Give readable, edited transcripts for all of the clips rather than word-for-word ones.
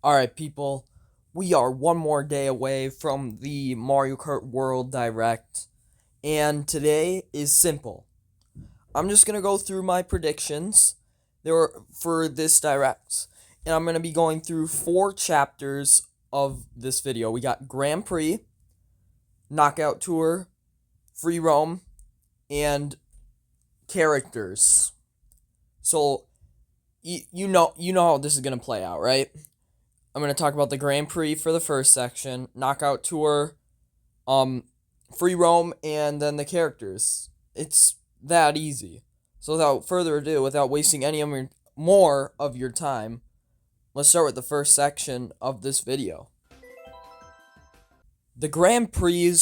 Alright, people, we are one more day away from the Mario Kart World Direct, and today is simple. I'm just gonna go through my predictions for this Direct, and I'm gonna be going through four chapters of this video. We got Grand Prix, Knockout Tour, Free Roam, and Characters. So, you know how this is gonna play out, right? I'm going to talk about the Grand Prix for the first section, Knockout Tour, um, Free Roam, and then the characters. It's that easy. So without further ado, without wasting more of your time, let's start with the first section of this video. The Grand Prix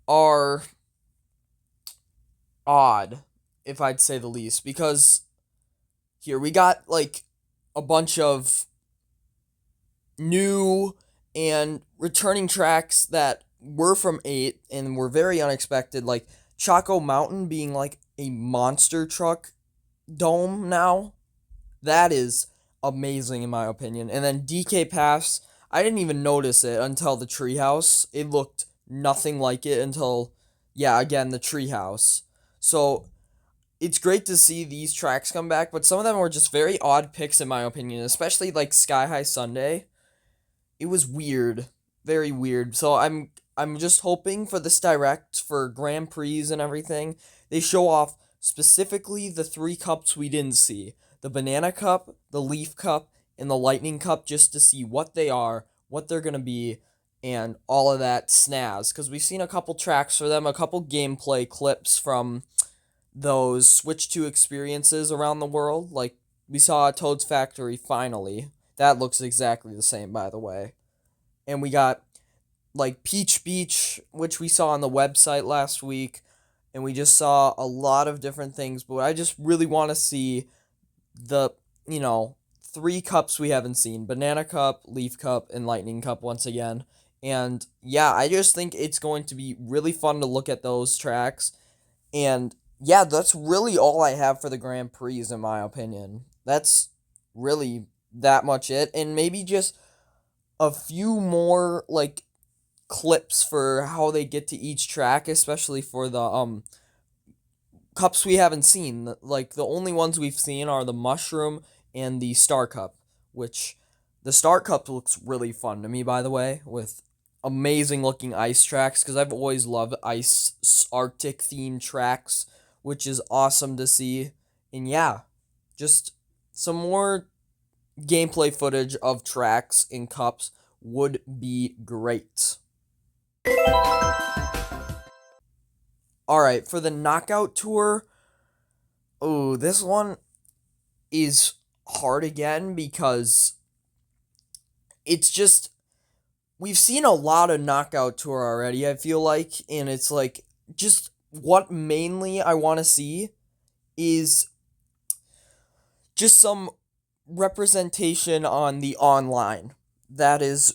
are odd, if I'd say the least, because here we got like a bunch of new and returning tracks that were from 8 and were very unexpected, like Choco Mountain being like a monster truck dome now. That is amazing in my opinion. And then DK Pass, I didn't even notice it until the treehouse. It looked nothing like it until, yeah, again, the treehouse. So it's great to see these tracks come back, but some of them were just very odd picks in my opinion, especially like Sky High Sunday. It was weird, very weird. So I'm just hoping for this Direct for Grand Prix and everything. They show off specifically the three cups we didn't see: the Banana Cup, the Leaf Cup, and the Lightning Cup, just to see what they are, what they're gonna be, and all of that snaz. Because we've seen a couple tracks for them, a couple gameplay clips from those Switch 2 experiences around the world. Like, we saw Toad's Factory finally. That looks exactly the same, by the way. And we got, like, Peach Beach, which we saw on the website last week. And we just saw a lot of different things. But I just really want to see the, three cups we haven't seen: Banana Cup, Leaf Cup, and Lightning Cup once again. And yeah, I just think it's going to be really fun to look at those tracks. And yeah, that's really all I have for the Grand Prix, in my opinion. That's really that much it. And maybe just a few more, like, clips for how they get to each track, especially for the cups we haven't seen. Like, the only ones we've seen are the Mushroom and the Star Cup, which the Star Cup looks really fun to me, by the way, with amazing looking ice tracks, because I've always loved ice Arctic themed tracks, which is awesome to see. And yeah, just some more gameplay footage of tracks in cups would be great. Alright, for the Knockout Tour, oh, this one is hard again because it's just, we've seen a lot of Knockout Tour already, I feel like, and it's like, just what mainly I want to see is just some representation on the online. That is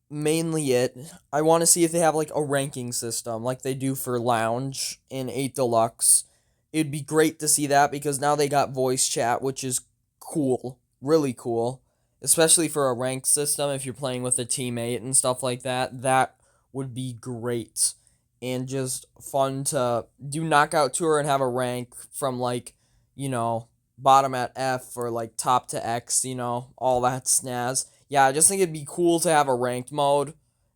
mainly it. I want to see if they have like a ranking system like they do for Lounge in 8 Deluxe. It'd be great to see that because now they got voice chat, which is cool, really cool, especially for a ranked system. If you're playing with a teammate and stuff like that, that would be great and just fun to do Knockout Tour and have a rank from, like, you know, bottom at F or like top to X, all that snaz. Yeah, I just think it'd be cool to have a ranked mode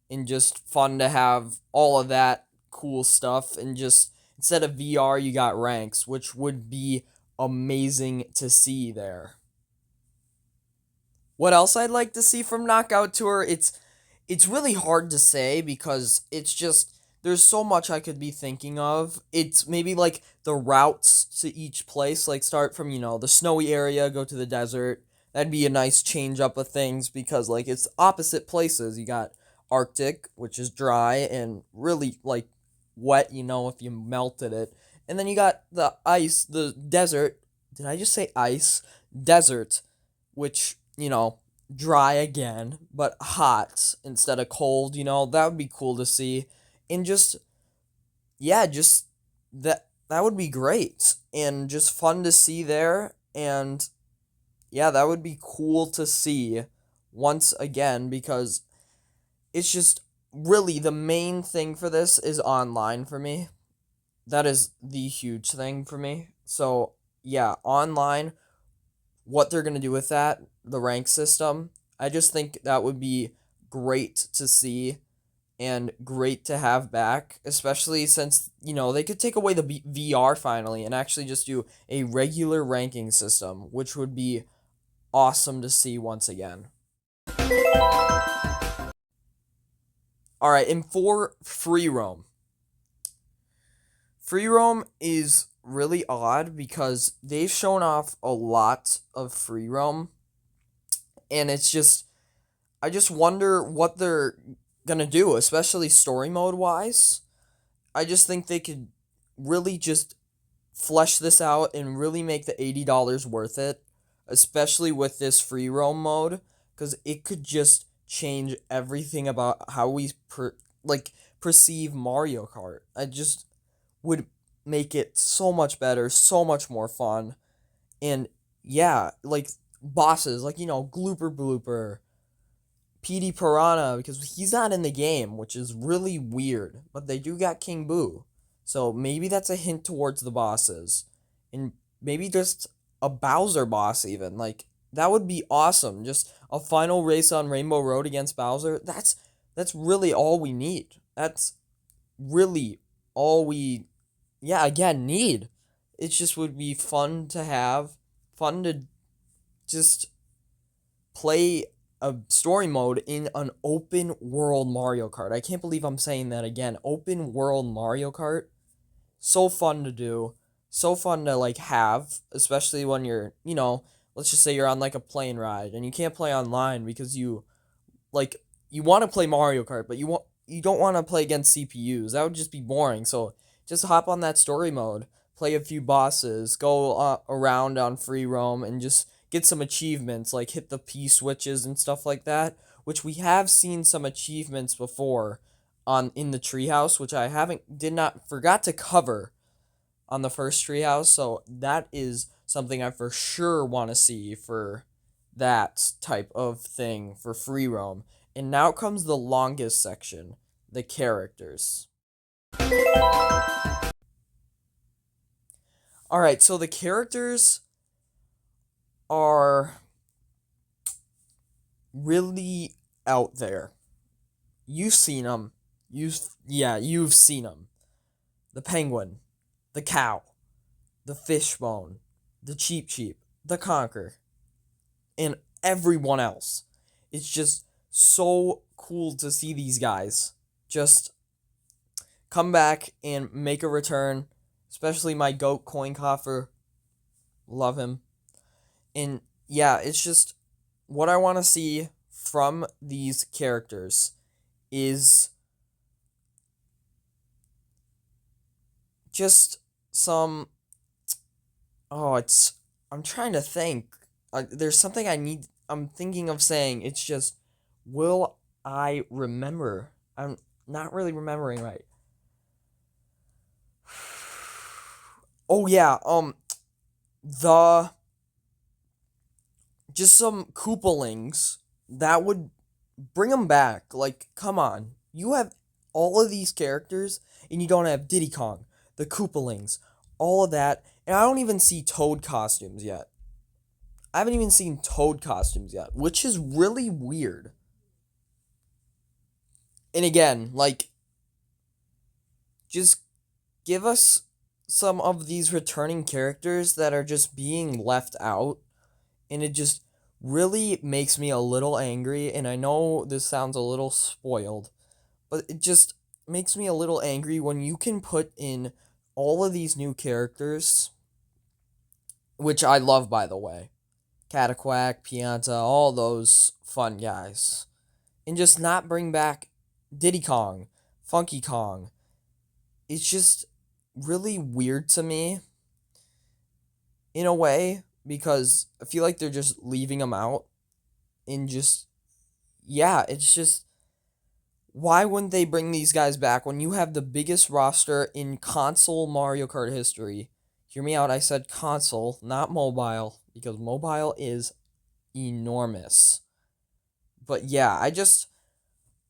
and just fun to have all of that cool stuff, and just instead of VR you got ranks, which would be amazing to see there. What else I'd like to see from Knockout Tour? It's really hard to say because it's just, there's so much I could be thinking of. It's maybe like the routes to each place, like start from, the snowy area, go to the desert. That'd be a nice change up of things because, like, it's opposite places. You got Arctic, which is dry and really like wet, if you melted it. And then you got the ice, the desert. Did I just say ice? Desert, which, dry again, but hot instead of cold, that would be cool to see. And just, yeah, just that would be great and just fun to see there. And yeah, that would be cool to see once again because it's just really the main thing for this is online for me. That is the huge thing for me. So, yeah, online, what they're going to do with that, the rank system, I just think that would be great to see and great to have back, especially since, they could take away the VR finally and actually just do a regular ranking system, which would be awesome to see once again. All right, and for free roam. Free roam is really odd because they've shown off a lot of free roam, and it's just I just wonder what they're gonna do, especially story mode wise. I just think they could really just flesh this out and really make the $80 worth it, especially with this free roam mode, because it could just change everything about how we perceive Mario Kart. I just would make it so much better, so much more fun, and yeah, like bosses, like Glooper Blooper, PD Piranha, because he's not in the game, which is really weird. But they do got King Boo. So maybe that's a hint towards the bosses. And maybe just a Bowser boss, even. Like, that would be awesome. Just a final race on Rainbow Road against Bowser. That's really all we need. That's really all we, yeah, again, need. It just would be fun to have, fun to just play a story mode in an open world Mario Kart. I can't believe I'm saying that again. Open world Mario Kart. So fun to do. So fun to have, especially when let's just say you're on like a plane ride and you can't play online because like you want to play Mario Kart, but you don't want to play against CPUs. That would just be boring. So just hop on that story mode, play a few bosses, go around on free roam, and just get some achievements like hit the P switches and stuff like that. Which we have seen some achievements before on in the treehouse, which I haven't did not forgot to cover on the first treehouse. So that is something I for sure want to see for that type of thing for free roam. And now comes the longest section, the characters. All right, so the characters are really out there. You've seen them. You've seen them. The penguin, the cow, the fishbone, the Cheep Cheep, the Conker, and everyone else. It's just so cool to see these guys just come back and make a return. Especially my goat coin coffer. Love him. And yeah, it's just what I want to see from these characters is just some. Oh, I'm trying to think. There's something I'm thinking of saying. It's just, will I remember? I'm not really remembering right. Oh yeah, the just some Koopalings that would bring them back. Like, come on, you have all of these characters, and you don't have Diddy Kong, the Koopalings, all of that, and I don't even see Toad costumes yet. I haven't even seen Toad costumes yet, which is really weird. And again, just give us some of these returning characters that are just being left out, and it just really makes me a little angry. And I know this sounds a little spoiled, but it just makes me a little angry when you can put in all of these new characters, which I love, by the way. Cataquack, Pianta, all those fun guys. And just not bring back Diddy Kong, Funky Kong. It's just really weird to me in a way because I feel like they're just leaving them out and just yeah, it's just why wouldn't they bring these guys back when you have the biggest roster in console Mario Kart history? Hear me out, I said console, not mobile, because mobile is enormous. But yeah, I just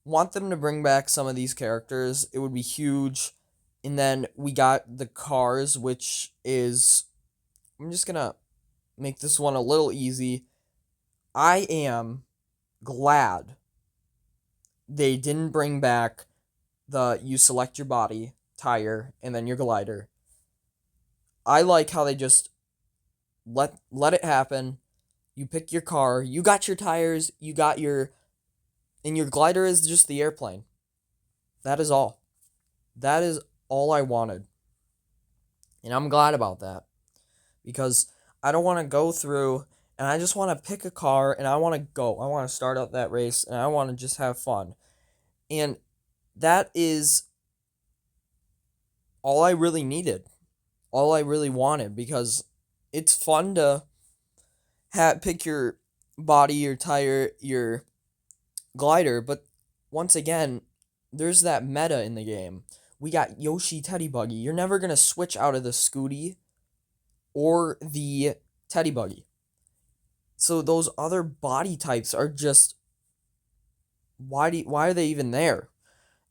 want them to bring back some of these characters. It would be huge. And then we got the cars, which is, I'm just gonna make this one a little easy. I am glad they didn't bring back the you select your body tire and then your glider. I like how they just let it happen. You pick your car, you got your tires, you got your and your glider is just the airplane. That is all. That is all I wanted. And I'm glad about that because I don't want to go through and I just want to pick a car and I want to go. I want to start out that race and I want to just have fun. And that is all I really needed. All I really wanted because it's fun to pick your body, your tire, your glider, but once again, there's that meta in the game. We got Yoshi Teddy Buggy. You're never going to switch out of the Scooty or the Teddy Buggy. So those other body types are just why are they even there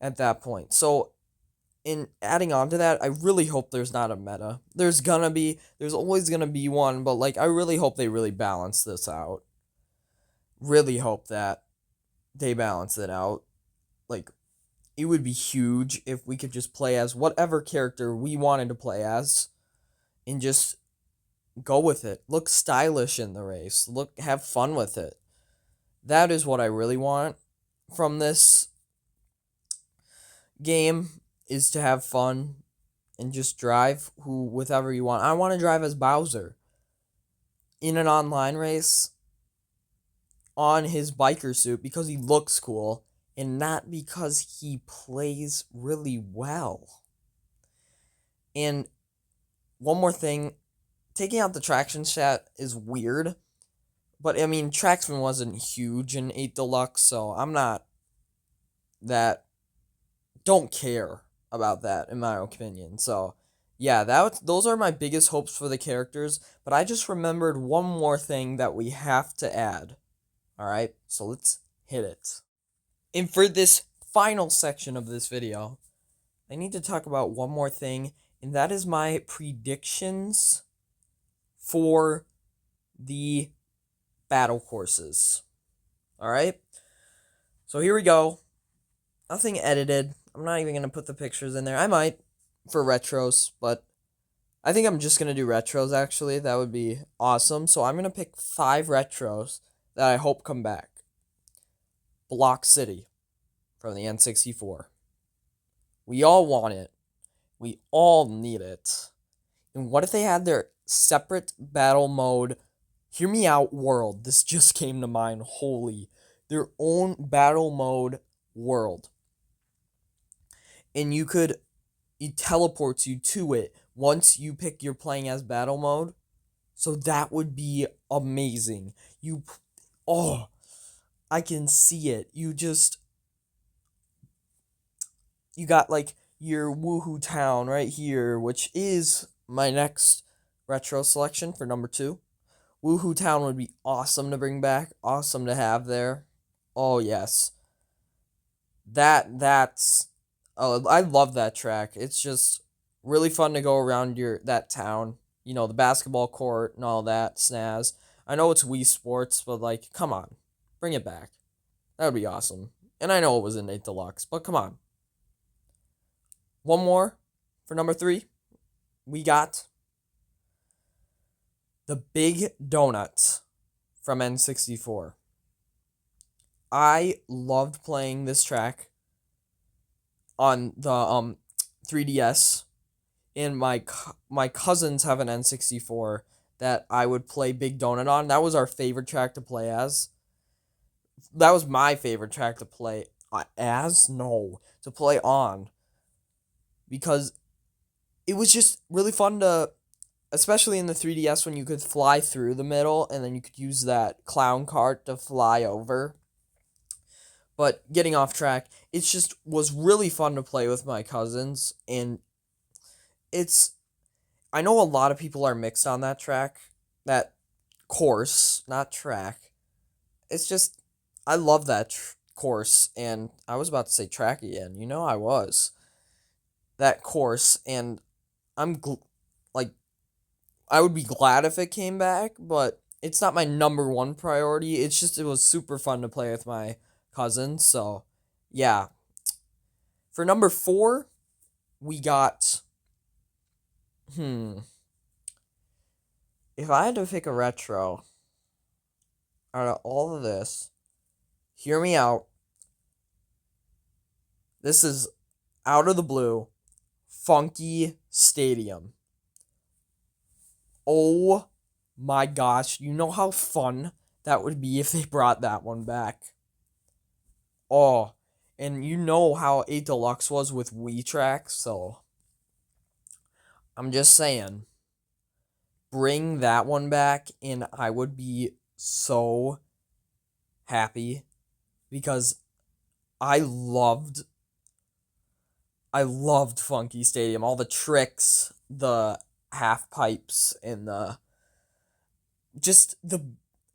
at that point? So in adding on to that, I really hope there's not a meta. There's always gonna be one, but like I really hope they really balance this out. Really hope that they balance it out. Like it would be huge if we could just play as whatever character we wanted to play as and just go with it. Look stylish in the race. Have fun with it. That is what I really want from this game is to have fun and just drive who whatever you want. I want to drive as Bowser in an online race on his biker suit because he looks cool and not because he plays really well. And one more thing, taking out the traction stat is weird, but I mean Traxman wasn't huge in 8 Deluxe, so I'm not that don't care about that in my opinion. So, yeah, those are my biggest hopes for the characters, but I just remembered one more thing that we have to add. All right? So, let's hit it. And for this final section of this video, I need to talk about one more thing, and that is my predictions for the battle courses. All right? So, here we go. Nothing edited. I'm not even going to put the pictures in there. I might for retros, but I think I'm just going to do retros actually. That would be awesome. So I'm going to pick 5 retros that I hope come back. Block City from the N64. We all want it. We all need it. And what if they had their separate battle mode? Hear me out, world. This just came to mind. Holy. Their own battle mode world. And it teleports you to it once you pick you're playing as battle mode. So that would be amazing. Oh, I can see it. You got like your Woohoo Town right here, which is my next retro selection for number 2. Woohoo Town would be awesome to bring back, awesome to have there. Oh yes. That's oh, I love that track. It's just really fun to go around that town. You know, the basketball court and all that snaz. I know it's Wii Sports, but like, come on, bring it back. That would be awesome. And I know it was in 8 Deluxe, but come on. One more for number 3. We got the Big Donut from N64. I loved playing this track on the 3DS, and my cousins have an N64 that I would play Big Donut on. That was our favorite track to play as. That was my favorite track to play as? No, to play on. Because it was just really fun to, especially in the 3DS when you could fly through the middle and then you could use that clown cart to fly over. But getting off track, it just was really fun to play with my cousins, and it's I know a lot of people are mixed on that track, that course, not track. It's just I love that course, and I was about to say track again. I was that course, and like I would be glad if it came back, but it's not my number one priority. It's just it was super fun to play with my cousins. So, yeah. For number 4, we got hmm. If I had to pick a retro out of all of this, hear me out. This is out of the blue. Funky Stadium. Oh my gosh, you know how fun that would be if they brought that one back. Oh, and you know how 8 Deluxe was with Wii Tracks, so I'm just saying, bring that one back and I would be so happy because I loved I loved Funky Stadium, all the tricks, the half pipes and the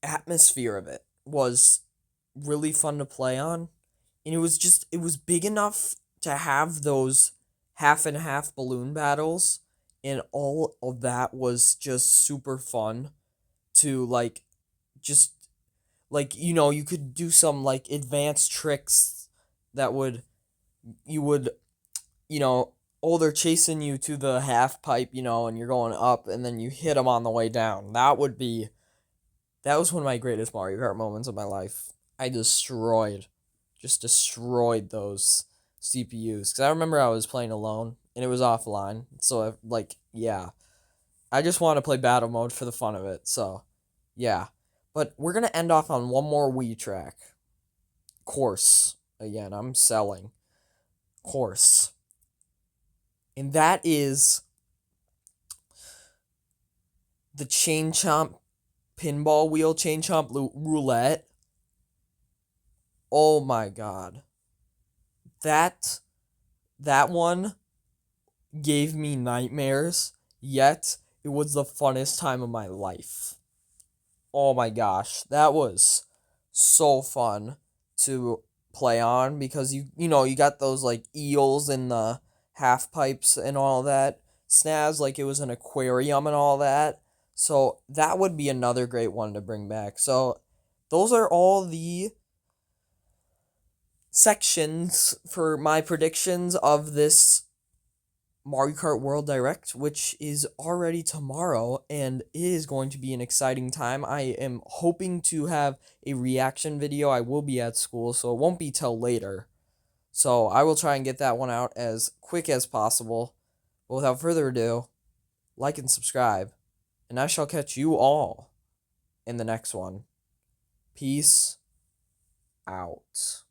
atmosphere of it was really fun to play on. And it was big enough to have those half and half balloon battles, and all of that was just super fun to just you could do some advanced tricks that would you would you know they're chasing you to the half pipe, and you're going up and then you hit them on the way down. That was one of my greatest Mario Kart moments of my life. I just destroyed those CPUs because I remember I was playing alone and it was offline. So yeah, I just want to play battle mode for the fun of it. So yeah, but we're gonna end off on one more Wii track. Course again. I'm selling course, and that is the Chain Chomp pinball wheel Chain Chomp roulette. Oh my god. That that one gave me nightmares, yet it was the funnest time of my life. Oh my gosh, that was so fun to play on because you got those eels in the half pipes and all that. Snaz like it was an aquarium and all that. So that would be another great one to bring back. So those are all the sections for my predictions of this Mario Kart World Direct, which is already tomorrow, and it is going to be an exciting time. I am hoping to have a reaction video. I will be at school, so it won't be till later. So I will try and get that one out as quick as possible. But without further ado, like and subscribe, and I shall catch you all in the next one. Peace out.